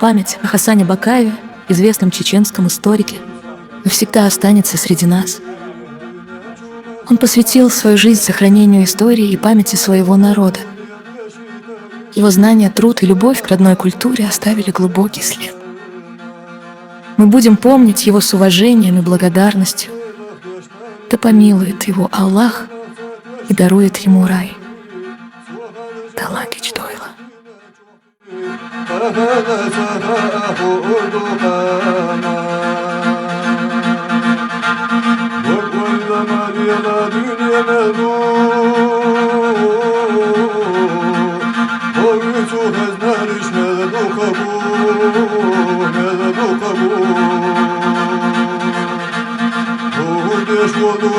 Память о Хасане Бакаеве, известном чеченском историке, навсегда останется среди нас. Он посвятил свою жизнь сохранению истории и памяти своего народа. Его знания, труд и любовь к родной культуре оставили глубокий след. Мы будем помнить его с уважением и благодарностью. Да помилует его Аллах и дарует ему рай. Талакич Дойла. What